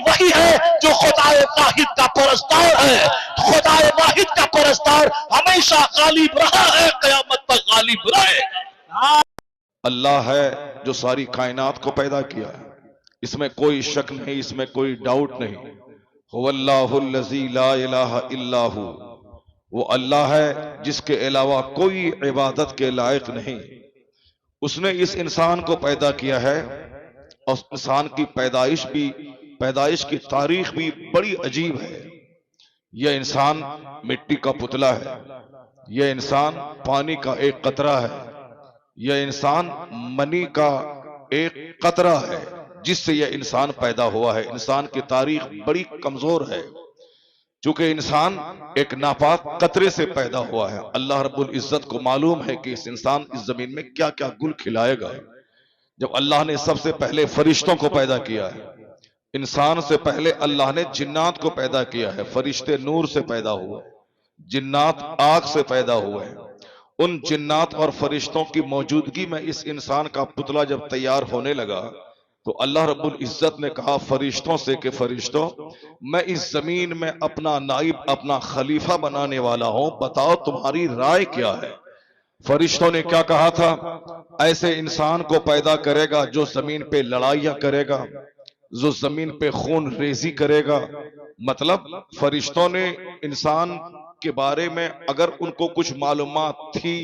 وہی ہے جو خدا واحد کا پرستار ہے. خدا واحد کا پرستار ہمیشہ غالب رہا ہے، قیامت تک غالب رہے گا. اللہ ہے جو ساری کائنات کو پیدا کیا ہے، اس میں کوئی شک نہیں، اس میں کوئی ڈاؤٹ نہیں. هو اللہ الذی لا الہ الا ہو، وہ اللہ ہے جس کے علاوہ کوئی عبادت کے لائق نہیں. اس نے اس انسان کو پیدا کیا ہے، اور انسان کی پیدائش کی تاریخ بھی بڑی عجیب ہے. یہ انسان مٹی کا پتلا ہے، یہ انسان پانی کا ایک قطرہ ہے، یہ انسان منی کا ایک قطرہ ہے جس سے یہ انسان پیدا ہوا ہے. انسان کی تاریخ بڑی کمزور ہے چونکہ انسان ایک ناپاک قطرے سے پیدا ہوا ہے. اللہ رب العزت کو معلوم ہے کہ اس انسان اس زمین میں کیا کیا گل کھلائے گا. جب اللہ نے سب سے پہلے فرشتوں کو پیدا کیا ہے، انسان سے پہلے اللہ نے جنات کو پیدا کیا ہے. فرشتے نور سے پیدا ہوئے، جنات آگ سے پیدا ہوئے. ان جنات اور فرشتوں کی موجودگی میں اس انسان کا پتلا جب تیار ہونے لگا تو اللہ رب العزت نے کہا فرشتوں سے کہ فرشتوں، میں اس زمین میں اپنا نائب، اپنا خلیفہ بنانے والا ہوں، بتاؤ تمہاری رائے کیا ہے. فرشتوں نے کیا کہا تھا؟ ایسے انسان کو پیدا کرے گا جو زمین پہ لڑائیاں کرے گا، جو زمین پہ خون ریزی کرے گا. مطلب فرشتوں نے انسان کے بارے میں اگر ان کو کچھ معلومات تھی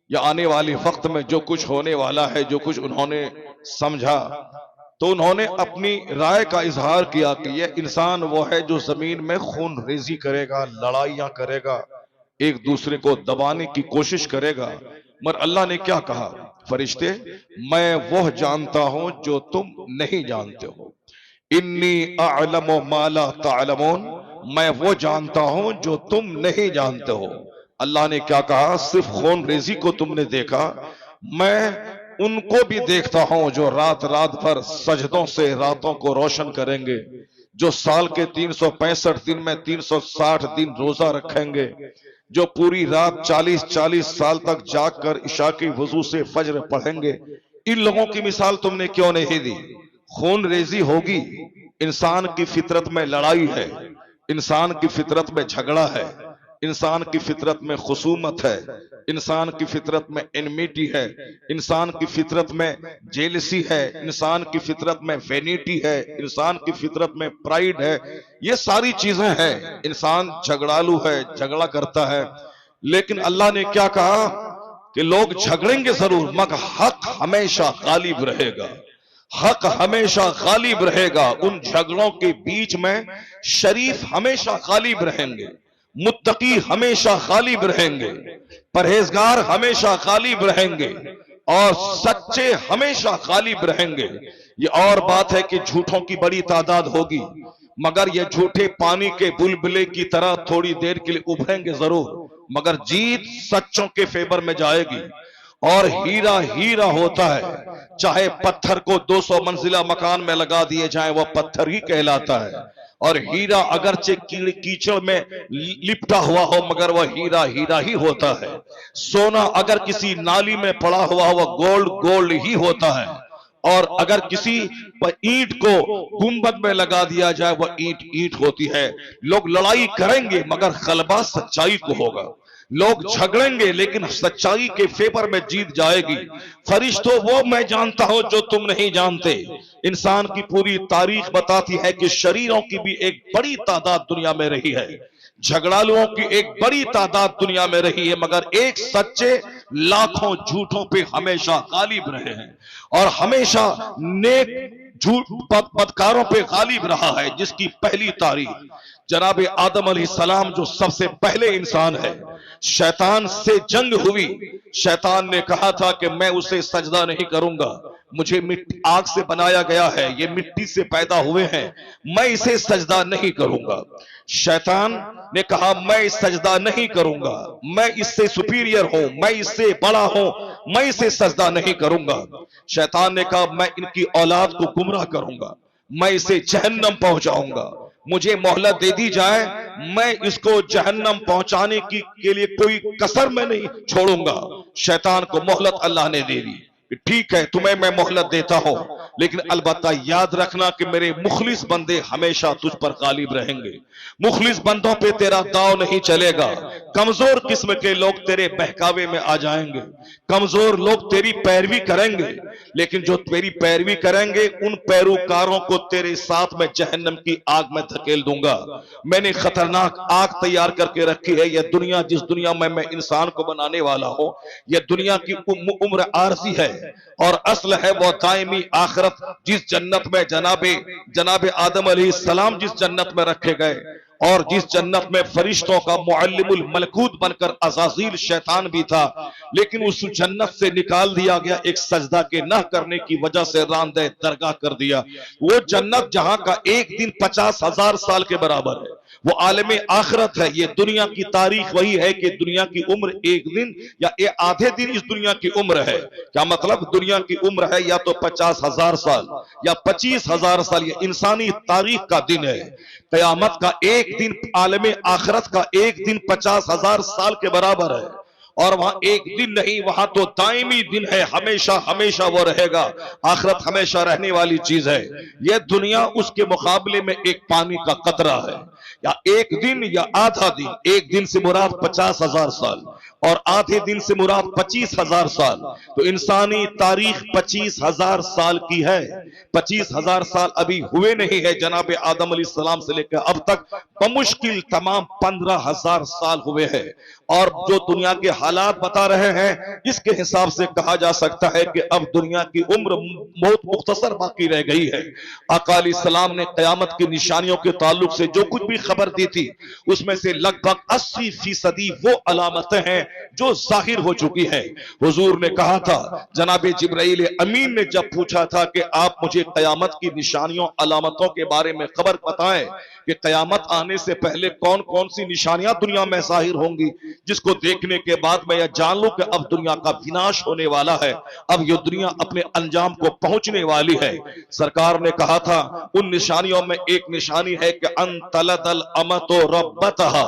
یا آنے والے وقت میں جو کچھ ہونے والا ہے، جو کچھ انہوں نے سمجھا، تو انہوں نے اپنی رائے کا اظہار کیا کہ یہ انسان وہ ہے جو زمین میں خون ریزی کرے گا، لڑائیاں کرے گا، ایک دوسرے کو دبانے کی کوشش کرے گا. مگر اللہ نے کیا کہا؟ فرشتے، میں وہ جانتا ہوں جو تم نہیں جانتے ہو. انی اعلم ما لا تعلمون، میں وہ جانتا ہوں جو تم نہیں جانتے ہو. اللہ نے کیا کہا؟ صرف خون ریزی کو تم نے دیکھا، میں ان کو بھی دیکھتا ہوں جو رات رات بھر سجدوں سے راتوں کو روشن کریں گے، جو سال کے 365 دن میں 360 دن روزہ رکھیں گے، جو پوری رات 40 سال تک جاگ کر عشاء کی وضو سے فجر پڑھیں گے. ان لوگوں کی مثال تم نے کیوں نہیں دی؟ خون ریزی ہوگی، انسان کی فطرت میں لڑائی ہے، انسان کی فطرت میں جھگڑا ہے، انسان کی فطرت میں خصومت ہے، انسان کی فطرت میں انمیٹی ہے، انسان کی فطرت میں جیلسی ہے، انسان کی فطرت میں وینیٹی ہے، انسان کی فطرت میں پرائیڈ ہے. یہ ساری چیزیں ہیں. انسان جھگڑالو ہے، جھگڑا کرتا ہے. لیکن اللہ نے کیا کہا کہ لوگ جھگڑیں گے ضرور مگر حق ہمیشہ غالب رہے گا. حق ہمیشہ غالب رہے گا. ان جھگڑوں کے بیچ میں شریف ہمیشہ غالب رہیں گے، متقی ہمیشہ غالب رہیں گے، پرہیزگار ہمیشہ غالب رہیں گے، اور سچے ہمیشہ غالب رہیں گے. یہ اور بات ہے کہ جھوٹوں کی بڑی تعداد ہوگی مگر یہ جھوٹے پانی کے بلبلے کی طرح تھوڑی دیر کے لیے ابھریں گے ضرور، مگر جیت سچوں کے فیور میں جائے گی. اور ہیرا ہیرا ہوتا ہے، چاہے پتھر کو 200 منزلہ مکان میں لگا دیے جائیں وہ پتھر ہی کہلاتا ہے. اور ہیرا اگرچہ کیچڑ میں لپٹا ہوا ہو مگر وہ ہیرا ہیرا ہی ہوتا ہے. سونا اگر کسی نالی میں پڑا ہوا وہ گولڈ گولڈ ہی ہوتا ہے. اور اگر کسی اینٹ کو گنبد میں لگا دیا جائے وہ اینٹ اینٹ ہوتی ہے. لوگ لڑائی کریں گے مگر غلبہ سچائی کو ہوگا. لوگ جھگڑیں گے لیکن سچائی کے فیور میں جیت جائے گی. فرشتوں، وہ میں جانتا ہوں جو تم نہیں جانتے. انسان کی پوری تاریخ بتاتی ہے کہ شریروں کی بھی ایک بڑی تعداد دنیا میں رہی ہے، جھگڑالوں کی ایک بڑی تعداد دنیا میں رہی ہے، مگر ایک سچے لاکھوں جھوٹوں پہ ہمیشہ غالب رہے ہیں. اور ہمیشہ نیک جھوٹ بدکاروں پہ غالب رہا ہے. جس کی پہلی تاریخ جناب آدم علیہ السلام جو سب سے پہلے انسان ہے، شیطان سے جنگ ہوئی. شیطان نے کہا تھا کہ میں اسے سجدہ نہیں کروں گا، مجھے آگ سے بنایا گیا ہے، یہ مٹی سے پیدا ہوئے ہیں، میں اسے سجدہ نہیں کروں گا. شیطان نے کہا میں سجدہ نہیں کروں گا، میں اس سے سپیریئر ہوں، میں اس سے بڑا ہوں، میں اسے سجدہ نہیں کروں گا. شیطان نے کہا میں ان کی اولاد کو گمراہ کروں گا، میں اسے جہنم پہنچاؤں گا، مجھے مہلت دے دی جائے، میں اس کو جہنم پہنچانے کے لیے کوئی کسر میں نہیں چھوڑوں گا. شیطان کو مہلت اللہ نے دے دی. کہ ٹھیک ہے تمہیں میں مہلت دیتا ہوں لیکن البتہ یاد رکھنا کہ میرے مخلص بندے ہمیشہ تجھ پر غالب رہیں گے، مخلص بندوں پہ تیرا داؤ نہیں چلے گا، کمزور قسم کے لوگ تیرے بہکاوے میں آ جائیں گے، کمزور لوگ تیری پیروی کریں گے، لیکن جو تیری پیروی کریں گے ان پیروکاروں کو تیرے ساتھ میں جہنم کی آگ میں دھکیل دوں گا۔ میں نے خطرناک آگ تیار کر کے رکھی ہے، یہ دنیا جس دنیا میں انسان کو بنانے والا ہوں یہ دنیا کی عمر عارضی ہے اور اصل ہے وہ دائمی آخرت۔ جس جنت میں جناب آدم علیہ السلام جس جنت میں رکھے گئے اور جس جنت میں فرشتوں کا معلم الملکوت بن کر عزازیل شیطان بھی تھا، لیکن اس جنت سے نکال دیا گیا ایک سجدہ کے نہ کرنے کی وجہ سے راندہ درگاہ کر دیا۔ وہ جنت جہاں کا ایک دن 50,000 سال کے برابر ہے، وہ عالم آخرت ہے۔ یہ دنیا کی تاریخ وہی ہے کہ دنیا کی عمر ایک دن یا آدھے دن اس دنیا کی عمر ہے۔ کیا مطلب؟ دنیا کی عمر ہے یا تو 50,000 سال یا 25,000 سال، یہ انسانی تاریخ کا دن ہے۔ قیامت کا ایک دن، عالم آخرت کا ایک دن 50,000 سال کے برابر ہے، اور وہاں ایک دن نہیں، وہاں تو دائمی دن ہے، ہمیشہ ہمیشہ وہ رہے گا۔ آخرت ہمیشہ رہنے والی چیز ہے۔ یہ دنیا اس کے مقابلے میں ایک پانی کا قطرہ ہے، یا ایک دن یا آدھا دن۔ ایک دن سے مراد 50,000 سال اور آدھے دن سے مراد 25,000 سال، تو انسانی تاریخ 25,000 سال کی ہے۔ 25,000 سال ابھی ہوئے نہیں ہے جناب آدم علیہ السلام سے لے کر اب تک، بمشکل تمام 15,000 سال ہوئے ہیں، اور جو دنیا کے حالات بتا رہے ہیں اس کے حساب سے کہا جا سکتا ہے کہ اب دنیا کی عمر بہت مختصر باقی رہ گئی ہے۔ آقا علیہ السلام نے قیامت کی نشانیوں کے تعلق سے جو کچھ بھی خبر دی تھی اس میں سے لگ بھگ 80% وہ علامتیں ہیں جو ظاہر ہو چکی ہیں۔ حضور نے کہا تھا، جناب جبرائیل امین نے جب پوچھا تھا کہ آپ مجھے قیامت کی نشانیوں علامتوں کے بارے میں خبر بتائیں کہ قیامت آنے سے پہلے کون کون سی نشانیاں دنیا میں ظاہر ہوں گی جس کو دیکھنے کے بعد میں یہ جان لوں کہ اب دنیا کا وناش ہونے والا ہے، اب یہ دنیا اپنے انجام کو پہنچنے والی ہے۔ سرکار نے کہا تھا ان نشانیوں میں ایک نشانی ہے کہ ان تلد الامۃ ربتہا،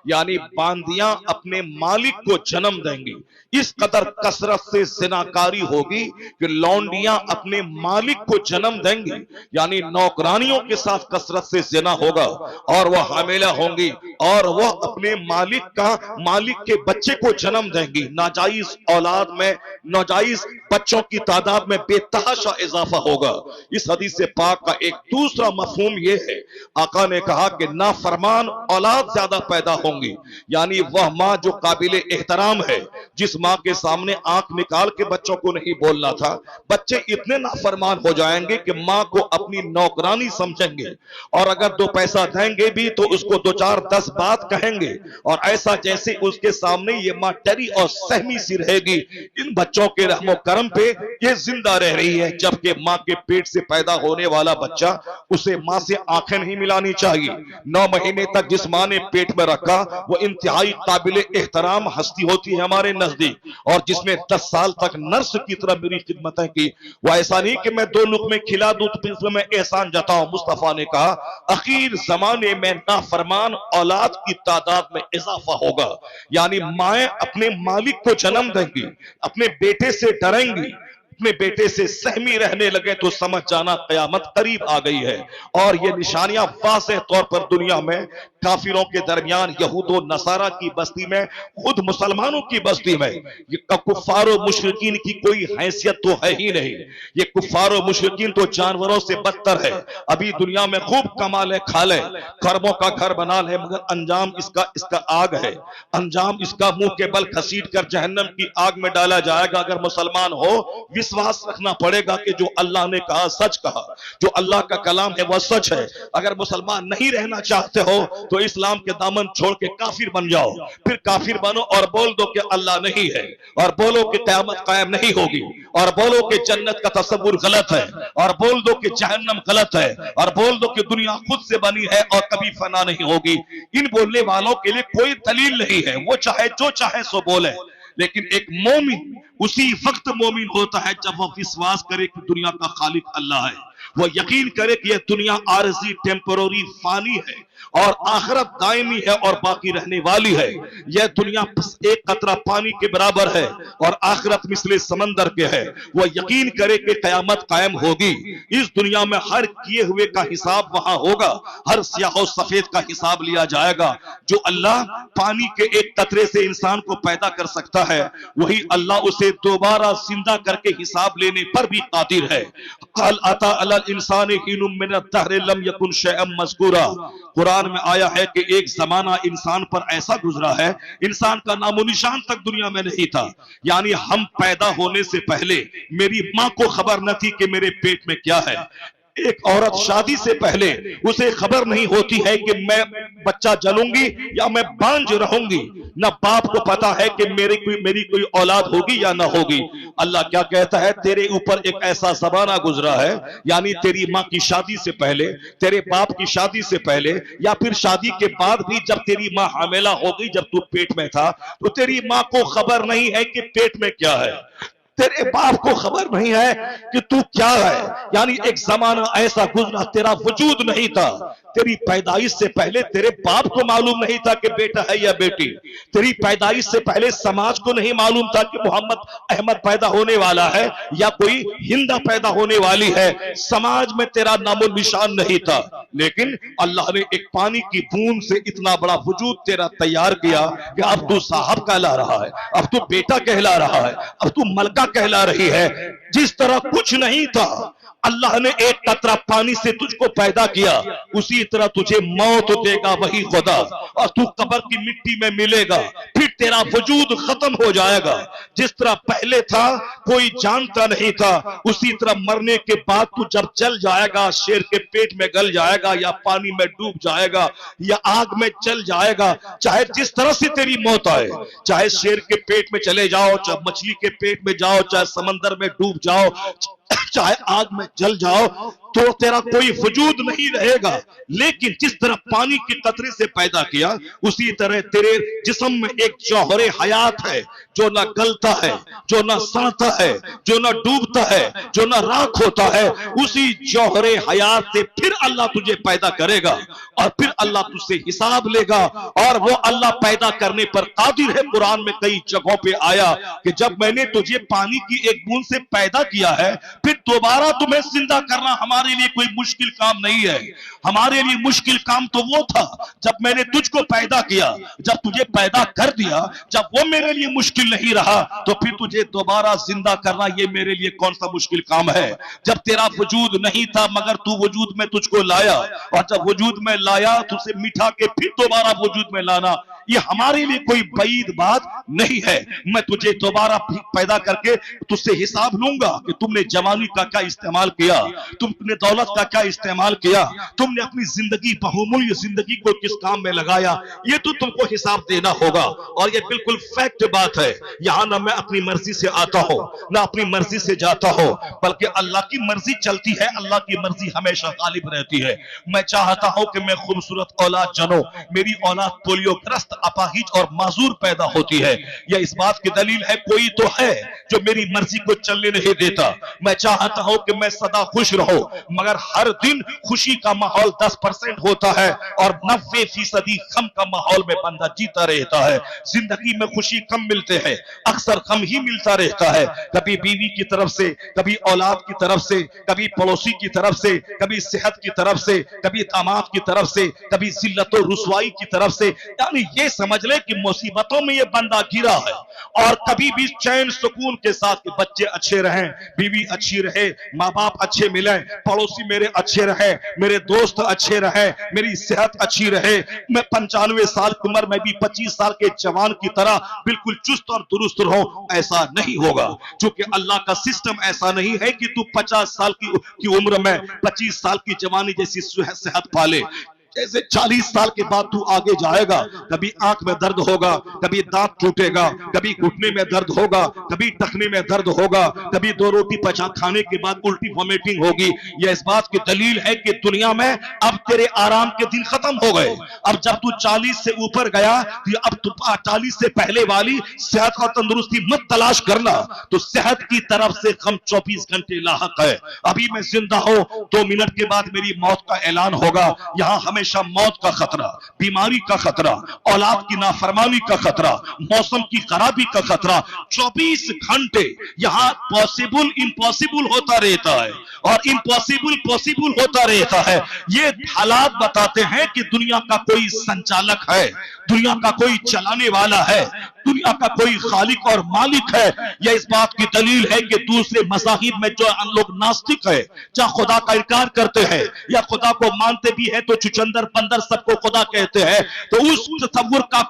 یعنی باندیاں اپنے مالک کو جنم دیں گی۔ اس قدر کثرت سے زناکاری ہوگی کہ لونڈیاں اپنے مالک کو جنم دیں گی، یعنی نوکرانیوں کے ساتھ کثرت سے زنا ہوگا اور وہ حاملہ ہوں گی اور وہ اپنے مالک کے بچے کو جنم دیں گی۔ ناجائز اولاد میں، ناجائز بچوں کی تعداد میں بے تحاشا اضافہ ہوگا۔ اس حدیث پاک کا ایک دوسرا مفہوم یہ ہے، آقا نے کہا کہ نافرمان اولاد زیادہ پیدا ہوں گی، یعنی وہ ماں جو قابل احترام ہے، جس ماں کے سامنے آنکھ نکال کے بچوں کو نہیں بولنا تھا، بچے اتنے نافرمان ہو جائیں گے کہ ماں کو اپنی نوکرانی سمجھیں گے، اور اگر 2 پیسہ دیں گے بھی تو اس کو 2-4-10 بات کہیں گے، اور ایسا جیسے اس کے سامنے یہ ماں ٹری اور سہمی سی رہے گی۔ ان بچوں کے رحم و کرم پہ یہ زندہ رہ رہی ہے، جبکہ ماں کے پیٹ سے پیدا ہونے والا بچہ اسے ماں سے آنکھیں نہیں ملانی چاہیے۔ 9 مہینے تک جس ماں نے پیٹ میں رکھا وہ انتہائی قابل احترام ہستی ہوتی ہے ہمارے نزدیک، اور جس نے 10 سال تک نرس کی طرح میری خدمتیں کی، وہ ایسا نہیں کہ میں 2 لقمے کھلا دوں تو پھر میں احسان جتاؤں۔ مصطفیٰ نے کہا اخیر زمانے میں نافرمان اولاد کی تعداد میں اضافہ ہوگا، یعنی مائیں اپنے مالک کو جنم دیں گی، اپنے بیٹے سے ڈریں گی، اپنے بیٹے سے سہمی رہنے لگے تو سمجھ جانا قیامت قریب آ گئی ہے۔ اور یہ نشانیاں واضح طور پر دنیا میں کافروں کے درمیان، یہود و نصارہ کی بستی میں، خود مسلمانوں کی بستی میں، یہ کفار و مشرکین کی کوئی حیثیت تو ہے ہی نہیں۔ یہ کفار و مشرکین تو جانوروں سے بدتر ہے۔ ابھی دنیا میں خوب کما لے کھا لے، خربوں کا گھر بنا لے، مگر انجام اس کا آگ ہے، انجام اس کا منہ کے بل کھسیٹ کر جہنم کی آگ میں ڈالا جائے گا۔ اگر مسلمان ہو وشواس رکھنا پڑے گا کہ جو اللہ نے کہا سچ کہا، جو اللہ کا کلام ہے وہ سچ ہے۔ اگر مسلمان نہیں رہنا چاہتے ہو تو اسلام کے دامن چھوڑ کے کافر بن جاؤ، پھر کافر بنو اور بول دو کہ اللہ نہیں ہے، اور بولو کہ قیامت قائم نہیں ہوگی، اور بولو کہ جنت کا تصور غلط ہے، اور بول دو کہ جہنم غلط ہے، اور بول دو کہ دنیا خود سے بنی ہے اور کبھی فنا نہیں ہوگی۔ ان بولنے والوں کے لیے کوئی دلیل نہیں ہے، وہ چاہے جو چاہے سو بولے، لیکن ایک مومن اسی وقت مومن ہوتا ہے جب وہ وشواس کرے کہ دنیا کا خالق اللہ ہے، وہ یقین کرے کہ یہ دنیا عارضی ٹیمپرری فانی ہے اور آخرت دائمی ہے اور باقی رہنے والی ہے. یہ دنیا ایک قطرہ پانی کے برابر ہے اور آخرت مثل سمندر کے ہے. وہ یقین کرے کہ قیامت قائم ہوگی. اس دنیا میں ہر کیے ہوئے کا حساب وہاں ہوگا. ہر سیاہ و سفید کا حساب لیا جائے گا. جو اللہ پانی کے ایک قطرے سے انسان کو پیدا کر سکتا ہے وہی اللہ اسے دوبارہ زندہ کر کے حساب لینے پر بھی قادر ہے. قال اتا علی الانسان حین من الدہر لم یکن شیئا مذکورا. قرآن میں آیا ہے کہ ایک زمانہ انسان پر ایسا گزرا ہے انسان کا نام و نشان تک دنیا میں نہیں تھا. یعنی ہم پیدا ہونے سے پہلے میری ماں کو خبر نہ تھی کہ میرے پیٹ میں کیا ہے. ایک عورت شادی سے پہلے اسے خبر نہیں ہوتی ہے کہ میں بچہ جنوں گی یا میں بانجھ رہوں گی. نہ باپ کو پتا ہے کہ میری کوئی اولاد ہوگی یا نہ ہوگی. اللہ کیا کہتا ہے؟ تیرے اوپر ایک ایسا زمانہ گزرا ہے، یعنی تیری ماں کی شادی سے پہلے، تیرے باپ کی شادی سے پہلے، یا پھر شادی کے بعد بھی جب تیری ماں حاملہ ہوگی، جب تو پیٹ میں تھا تو تیری ماں کو خبر نہیں ہے کہ پیٹ میں کیا ہے. تیرے باپ کو خبر نہیں ہے کہ تو کیا ہے. یعنی ایک زمانہ ایسا گزرا تیرا وجود نہیں تھا. تیری پیدائش سے پہلے تیرے باپ کو معلوم نہیں تھا کہ بیٹا ہے یا بیٹی. تیری پیدائش سے پہلے سماج کو نہیں معلوم تھا کہ محمد احمد پیدا ہونے والا ہے یا کوئی ہندا پیدا ہونے والی ہے. سماج میں تیرا نام و نشان نہیں تھا. لیکن اللہ نے ایک پانی کی بوند سے اتنا بڑا وجود تیرا تیار کیا کہ اب تو صاحب کہلا رہا ہے، اب تو بیٹا کہلا رہا ہے، اب تو ملکہ کہلا رہی ہے. جس طرح کچھ نہیں تھا اللہ نے ایک قطرہ پانی سے تجھ کو پیدا کیا، اسی طرح تجھے موت دے گا وہی خدا، اور تو قبر کی مٹی میں ملے گا. پھر تیرا وجود ختم ہو جائے گا. جس طرح پہلے تھا کوئی جانتا نہیں تھا، اسی طرح مرنے کے بعد تو جب چل جائے گا، شیر کے پیٹ میں گل جائے گا یا پانی میں ڈوب جائے گا یا آگ میں چل جائے گا. چاہے جس طرح سے تیری موت آئے، چاہے شیر کے پیٹ میں چلے جاؤ، چاہے مچھلی کے پیٹ میں جاؤ، چاہے سمندر میں ڈوب جاؤ، چاہے آگ میں جل جاؤ، تو تیرا کوئی وجود نہیں رہے گا. لیکن جس طرح پانی کے قطرے سے پیدا کیا، اسی طرح تیرے جسم میں ایک جوہر حیات ہے جو نہ گلتا ہے، جو نہ سڑتا ہے، جو نہ ڈوبتا ہے، جو نہ راکھ ہوتا ہے. اسی جوہر حیات سے پھر اللہ تجھے پیدا کرے گا اور پھر اللہ تجھ سے حساب لے گا. اور وہ اللہ پیدا کرنے پر قادر ہے. قرآن میں کئی جگہوں پہ آیا کہ جب میں نے تجھے پانی کی ایک بوند سے پیدا کیا ہے، پھر دوبارہ تمہیں زندہ کرنا ہمارے لیے کوئی مشکل کام نہیں ہے. ہمارے لیے مشکل کام تو وہ تھا جب میں نے تجھ کو پیدا کیا، جب تجھے پیدا کر دیا. جب وہ میرے لیے مشکل نہیں رہا تو پھر تجھے دوبارہ زندہ کرنا یہ میرے لیے کون سا مشکل کام ہے. جب تیرا وجود نہیں تھا مگر تو وجود میں تجھ کو لایا، اور جب وجود میں لایا تو اسے مٹھا کے پھر دوبارہ وجود میں لانا یہ ہمارے لیے کوئی بعید بات نہیں ہے. میں تجھے دوبارہ پیدا کر کے تجھ سے حساب لوں گا کہ تم نے جوانی کا کیا استعمال کیا، تم نے دولت کا کیا استعمال کیا، تم نے اپنی زندگی بہومولی زندگی کو کس کام میں لگایا. یہ تو تم کو حساب دینا ہوگا. اور یہ بالکل فیکٹ بات ہے. یہاں نہ میں اپنی مرضی سے آتا ہوں نہ اپنی مرضی سے جاتا ہوں، بلکہ اللہ کی مرضی چلتی ہے. اللہ کی مرضی ہمیشہ غالب رہتی ہے. میں چاہتا ہوں کہ میں خوبصورت اولاد جنوں، میری اولاد پولیو گرست، اپاہج اور معذور پیدا ہوتی ہے. یہ اس بات کی دلیل ہے کوئی تو ہے جو میری مرضی کو چلنے نہیں دیتا. میں چاہتا ہوں کہ میں سدا خوش رہوں، مگر ہر دن خوشی کا ماحول 10% ہوتا ہے اور 90% غم کا ماحول میں بندہ جیتا رہتا ہے. زندگی میں خوشی کم ملتے ہیں، اکثر غم ہی ملتا رہتا ہے. کبھی بیوی کی طرف سے، کبھی اولاد کی طرف سے، کبھی پڑوسی کی طرف سے، کبھی صحت کی طرف سے، کبھی داماد کی طرف سے، کبھی ذلت و رسوائی کی طرف سے. یعنی یہ سمجھ لے کہ مصیبتوں میں یہ بندہ گرا ہے. اور کبھی بھی چین سکون کے ساتھ کہ بچے اچھے رہیں، بیوی اچھی رہے، ماں باپ اچھے ملیں، پڑوسی میرے اچھے رہے، میرے دوست اچھے رہے، میری صحت اچھی رہے، میں 95 سال کی عمر میں بھی 25 سال کے جوان کی طرح بالکل چست اور درست رہوں. ایسا نہیں ہوگا، چونکہ اللہ کا سسٹم ایسا نہیں ہے کہ تو 50 سال کی عمر میں 25 سال کی جوانی جیسی صحت پالے. جیسے 40 سال کے بعد تو آگے جائے گا، کبھی آنکھ میں درد ہوگا، کبھی دانت ٹوٹے گا، کبھی گھٹنے میں درد ہوگا، کبھی ٹخنے میں درد ہوگا، کبھی 2 روٹی پچا کھانے کے بعد الٹی ومیٹنگ ہوگی۔ یہ اس بات کی دلیل ہے کہ دنیا میں اب تیرے آرام کے دن ختم ہو گئے۔ اب جب تو 40 سے اوپر گیا تو اب تو 40 سے پہلے والی صحت اور تندرستی مت تلاش کرنا، تو صحت کی طرف سے غم 24 گھنٹے لاحق ہے۔ ابھی میں زندہ ہوں، 2 منٹ کے بعد میری موت کا اعلان ہوگا۔ یہاں ہمیشہ موت کا خطرہ، بیماری کا خطرہ، اولاد کی نافرمانی کا خطرہ، موسم کی خرابی کا خطرہ 24 گھنٹے یہاں پاسبل امپاسبل ہوتا رہتا ہے اور امپاسبل پاسبل ہوتا رہتا ہے۔ یہ حالات بتاتے ہیں کہ دنیا کا کوئی سنچالک ہے، دنیا کا کوئی چلانے والا ہے، دنیا کا کوئی خالق اور مالک ہے۔ یہ اس بات کی دلیل ہے کہ دوسرے مذاہب میں جو لوگ ناستک ہے، جہاں خدا کا انکار کرتے ہیں یا خدا کو مانتے بھی ہے تو چچندر بندر سب کو خدا کہتے ہیں، تو اس تصور کا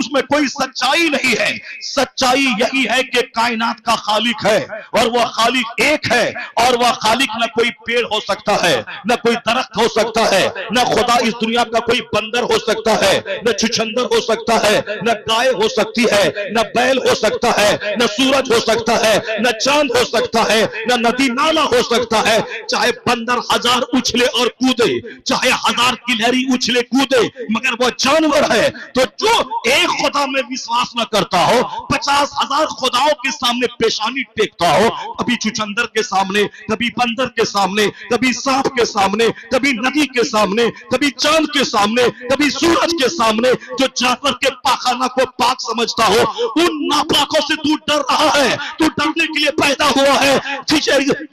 اس میں کوئی سچائی نہیں ہے۔ سچائی یہی ہے کہ کائنات کا خالق ہے اور وہ خالق ایک ہے، اور وہ خالق نہ کوئی پیڑ ہو سکتا ہے، نہ کوئی درخت ہو سکتا ہے، نہ خدا اس دنیا کا کوئی بندر ہو سکتا ہے، نہ چچندر ہو سکتا ہے، نہ گائے ہو سکتی ہے، نہ بیل ہو سکتا ہے، نہ سورج ہو سکتا ہے، نہ چاند ہو سکتا ہے، نہ ندی نالا ہو سکتا ہے۔ چاہے بندر 1000 اچھلے اور کودے، چاہے 1000 گلہری اچھلے کودے، مگر وہ جانور ہے۔ تو جو ایک خدا میں وشواس نہ کرتا ہو، 50,000 خداؤں کے سامنے پیشانی ٹیکتا ہو، کبھی چچندر کے سامنے، کبھی بندر کے سامنے، کبھی سانپ کے سامنے، کبھی ندی کے سامنے، کبھی چاند کے سامنے، کبھی سورج کے سامنے، جو جانور کے پاخانہ کو پاک سمجھتا ہو، ان ناپاکوں سے تو ڈر رہا ہے۔ تو ڈرنے کے لیے پیدا ہوا ہے۔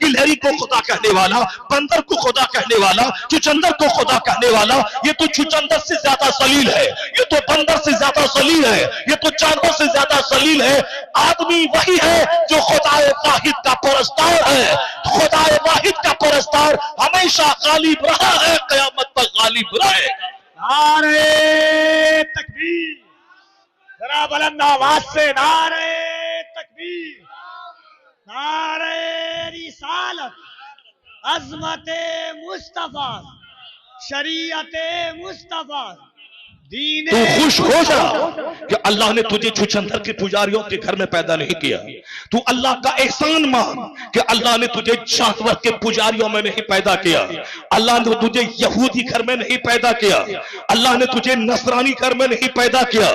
گلہری کو خدا کہنے والا، بندر کو خدا کہنے والا، چچندر کو خدا کہنے والا، یہ تو چچندر سے زیادہ ذلیل ہے، یہ تو بندر سے زیادہ ذلیل ہے، یہ تو چاندوں سے زیادہ ذلیل ہے۔ آدمی وہی ہے جو خدا واحد کا پرستار ہے۔ خدا واحد کا پرستار ہمیشہ غالب رہا ہے، قیامت تک غالب رہے گا۔ نعرہ تکبیر، ذرا بلند آواز سے نعرہ تکبیر، نعرہ رسالت، عظمت مصطفیٰ، شریعت مصطفیٰ، دین تو خوش ہو جا کہ اللہ نے تجھے چچندر کے پجاریوں کے گھر میں پیدا نہیں کیا۔ تو اللہ کا احسان مان کہ اللہ نے تجھے جانور کے پجاریوں میں نہیں پیدا کیا، اللہ نے تجھے یہودی گھر میں نہیں پیدا کیا، اللہ نے تجھے نصرانی گھر میں نہیں پیدا کیا،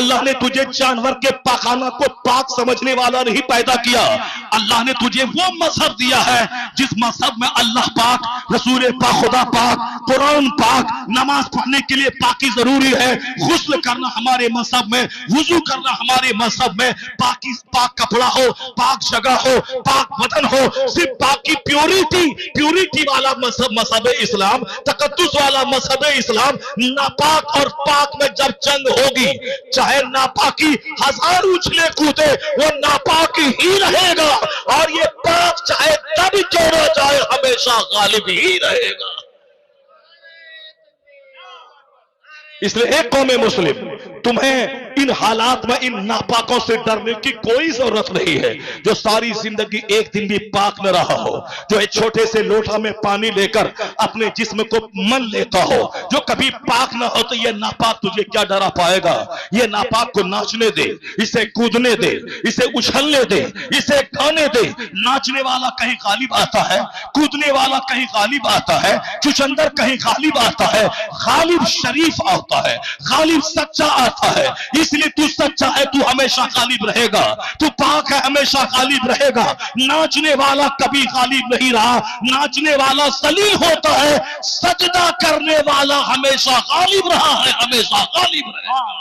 اللہ نے تجھے جانور کے پاخانہ کو پاک سمجھنے والا نہیں پیدا کیا۔ اللہ نے تجھے وہ مذہب دیا ہے جس مذہب میں اللہ پاک، رسول پاک، خدا پاک، قرآن پاک، نماز پڑھنے کے لیے پاکی ضروری ہے، غسل کرنا ہمارے مذہب میں، وضو کرنا ہمارے مذہب میں، پاک کپڑا ہو، پاک جگہ ہو، پاک بدن ہو، صرف پاکی پیوریٹی والا مذہب اسلام، تقدس والا مذہب اسلام۔ ناپاک اور پاک میں جب جنگ ہوگی، چاہے ناپاکی 1000 اچھلے کودے، وہ ناپاک ہی رہے گا، اور یہ پاک چاہے تب کیوں نہ جائے ہمیشہ غالب ہی رہے گا۔ اس لیے ایک قوم مسلم، تمہیں ان حالات میں ان ناپاکوں سے ڈرنے کی کوئی ضرورت نہیں ہے۔ جو ساری زندگی ایک دن بھی پاک نہ رہا ہو، جو ایک چھوٹے سے لوٹا میں پانی لے کر اپنے جسم کو من لیتا ہو، جو کبھی پاک نہ ہو، تو یہ ناپاک تجھے کیا ڈرا پائے گا؟ یہ ناپاک کو ناچنے دے، اسے کودنے دے، اسے اچھلنے دے، اسے گانے دے۔ ناچنے والا کہیں غالب آتا ہے، کودنے والا کہیں غالب آتا ہے، چچندر کہیں غالب آتا ہے، غالب شریف آتا ہے، غالب سچا آتا ہے۔ اس لیے تو سچا ہے، تو ہمیشہ غالب رہے گا، تو پاک ہے، ہمیشہ غالب رہے گا۔ ناچنے والا کبھی غالب نہیں رہا، ناچنے والا ذلیل ہوتا ہے، سجدہ کرنے والا ہمیشہ غالب رہا ہے، ہمیشہ غالب رہے گا۔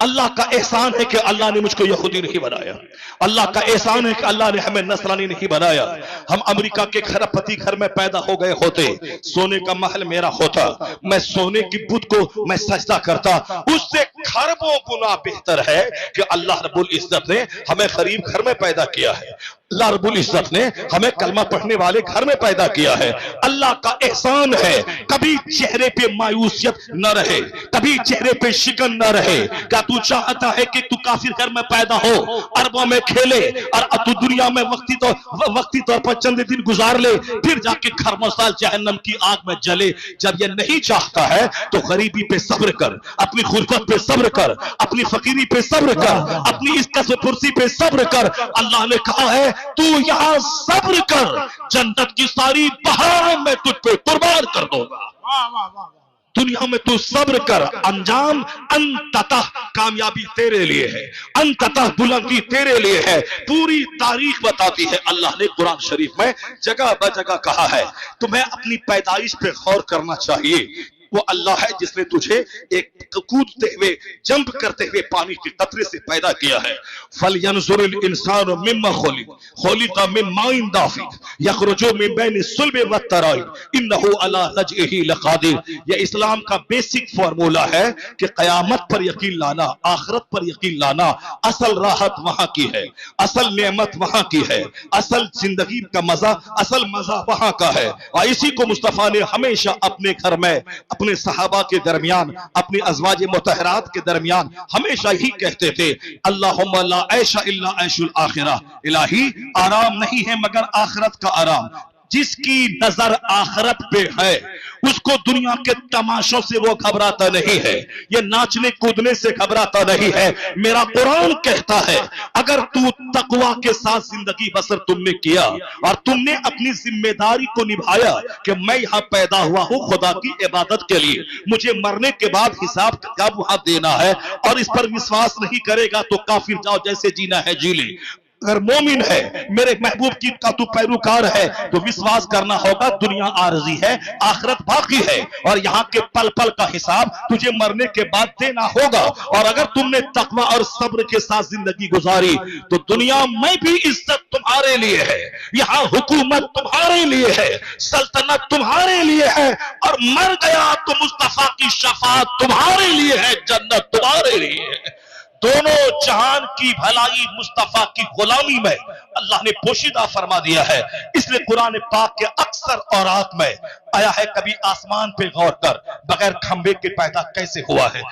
اللہ کا احسان ہے کہ اللہ نے مجھ کو یہودی نہیں بنایا، اللہ کا احسان ہے کہ اللہ نے ہمیں نصرانی نہیں بنایا۔ ہم امریکہ کے کھرپتی گھر میں پیدا ہو گئے ہوتے، سونے کا محل میرا ہوتا، میں سونے کی بت کو میں سجدہ کرتا، اس سے کھربوں گنا بہتر ہے کہ اللہ رب العزت نے ہمیں غریب گھر میں پیدا کیا ہے۔ اللہ رب العزت نے ہمیں کلمہ پڑھنے والے گھر میں پیدا کیا ہے. اللہ کا احسان ہے کبھی چہرے پہ مایوسیت نہ رہے, کبھی چہرے پہ شکن نہ رہے. کیا تو چاہتا ہے کہ تو کافر گھر میں پیدا ہو, عربوں میں کھیلے اور تو دنیا میں وقتی طور پر چند دن گزار لے, پھر جا کے گھر مسال جہنم کی آگ میں جلے؟ جب یہ نہیں چاہتا ہے تو غریبی پہ صبر کر, اپنی غربت پہ صبر کر, اپنی فقیری پہ صبر کر, اپنی اس کسب پرسی پہ صبر کر. اللہ نے کہا ہے تو یہاں صبر کر, جنت کی ساری بہار میں تجھ پہ قربان کر دوں گا. دنیا میں تو صبر کر, انجام انتتہ کامیابی تیرے لیے ہے, انتتہ بلندی تیرے لیے ہے. پوری تاریخ بتاتی ہے. اللہ نے قرآن شریف میں جگہ بہ جگہ کہا ہے تمہیں اپنی پیدائش پہ غور کرنا چاہیے. وہ اللہ ہے جس نے تجھے ایک کودتے ہوئے جمپ کرتے ہوئے پانی کے قطرے سے پیدا کیا ہے. فَلْيَنْظُرِ الْإِنسَانُ مِمَّا خُلِقَ مِن مَّاءٍ دَافِقٍ يَخْرُجُ مِن بَيْنِ الصُّلْبِ وَالتَّرَائِبِ إِنَّهُ عَلَىٰ رَجْعِهِ لَقَادِرٌ. یہ اسلام کا بیسک فارمولا ہے کہ قیامت پر یقین لانا, آخرت پر یقین لانا. اصل راحت وہاں کی ہے, اصل نعمت وہاں کی ہے, اصل زندگی کا مزہ, اصل مزہ وہاں کا ہے. اور اسی کو مصطفیٰ نے ہمیشہ اپنے گھر میں, اپنے صحابہ کے درمیان, اپنی ازواج مطہرات کے درمیان ہمیشہ ہی کہتے تھے اللہم لا عیش الا عیش الآخرہ. الہی آرام نہیں ہے مگر آخرت کا آرام. جس کی نظر آخرت پہ ہے اس کو دنیا کے تماشوں سے وہ گھبراتا نہیں ہے, یہ ناچنے کودنے سے گھبراتا نہیں ہے. میرا قرآن کہتا ہے اگر تو تقوی کے ساتھ زندگی بسر تم نے کیا اور تم نے اپنی ذمہ داری کو نبھایا کہ میں یہاں پیدا ہوا ہوں خدا کی عبادت کے لیے, مجھے مرنے کے بعد حساب کتاب وہاں دینا ہے, اور اس پر وشواس نہیں کرے گا تو کافر جاؤ جیسے جینا ہے جی لے. اگر مومن ہے, میرے محبوب کی کا تو پیروکار ہے, تو وشواس کرنا ہوگا دنیا عارضی ہے, آخرت باقی ہے, اور یہاں کے پل پل کا حساب تجھے مرنے کے بعد دینا ہوگا. اور اگر تم نے تقوی اور صبر کے ساتھ زندگی گزاری تو دنیا میں بھی عزت تمہارے لیے ہے, یہاں حکومت تمہارے لیے ہے, سلطنت تمہارے لیے ہے, اور مر گیا تو مصطفیٰ کی شفاعت تمہارے لیے ہے, جنت تمہارے لیے ہے. دونوں جہان کی بھلائی مصطفیٰ کی غلامی میں اللہ نے پوشیدہ فرما دیا ہے. اس لیے قرآن پاک کے اکثر اوراق میں آیا ہے کبھی آسمان پہ غور کر, بغیر کھمبے کے پیدا کیسے ہوا ہے.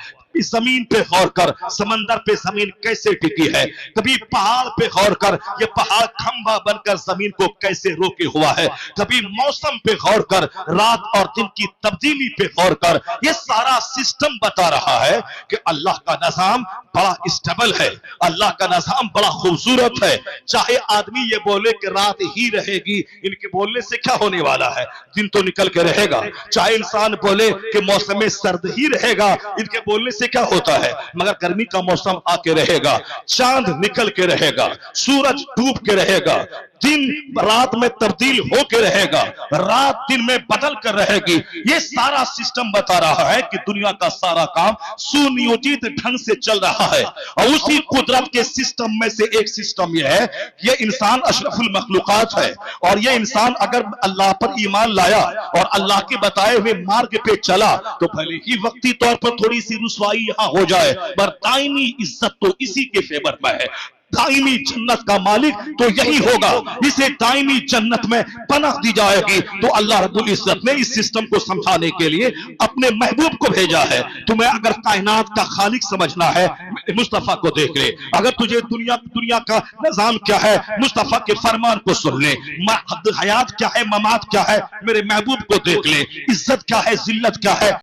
زمین پہ غور کر, سمندر پہ زمین کیسے ٹکی ہے. کبھی پہاڑ پہ غور کر, یہ پہاڑ کھمبا بن کر زمین کو کیسے روکے ہوا ہے. کبھی موسم پہ غور کر, رات اور دن کی تبدیلی پہ غور کر. یہ سارا سسٹم بتا رہا ہے کہ اللہ کا نظام بڑا اسٹیبل ہے, اللہ کا نظام بڑا خوبصورت ہے. چاہے آدمی یہ بولے کہ رات ہی رہے گی, ان کے بولنے سے کیا ہونے والا ہے, دن تو نکل کے رہے گا. چاہے انسان بولے کہ موسم سرد ہی رہے گا, ان کے بولنے سے کیا ہوتا ہے, مگر گرمی کا موسم آ کے رہے گا, چاند نکل کے رہے گا, سورج ڈوب کے رہے گا, دن رات میں تبدیل ہو کے رہے گا, رات دن میں بدل کر رہے گی. یہ سارا سسٹم بتا رہا ہے کہ دنیا کا سارا کام سنیوجت ڈھنگ سے چل رہا ہے. اور اسی قدرت کے سسٹم میں سے ایک سسٹم یہ ہے, یہ انسان اشرف المخلوقات ہے, اور یہ انسان اگر اللہ پر ایمان لایا اور اللہ کے بتائے ہوئے مارگ پہ چلا تو بھلے ہی وقتی طور پر تھوڑی سی رسوائی یہاں ہو جائے, پر دائمی عزت تو اسی کے فیور میں ہے. دائمی جنت کا مالک تو یہی ہوگا, اسے دائمی جنت میں پناہ دی جائے گی. تو اللہ رب العزت نے اس سسٹم کو سمجھانے کے لیے اپنے محبوب کو بھیجا ہے. تمہیں اگر کائنات کا خالق سمجھنا ہے مصطفیٰ کو دیکھ لے, اگر تجھے دنیا کا نظام کیا ہے مصطفیٰ کے فرمان کو سن لے, حیات کیا ہے ممات کیا ہے میرے محبوب کو دیکھ لے, عزت کیا ہے ذلت کیا ہے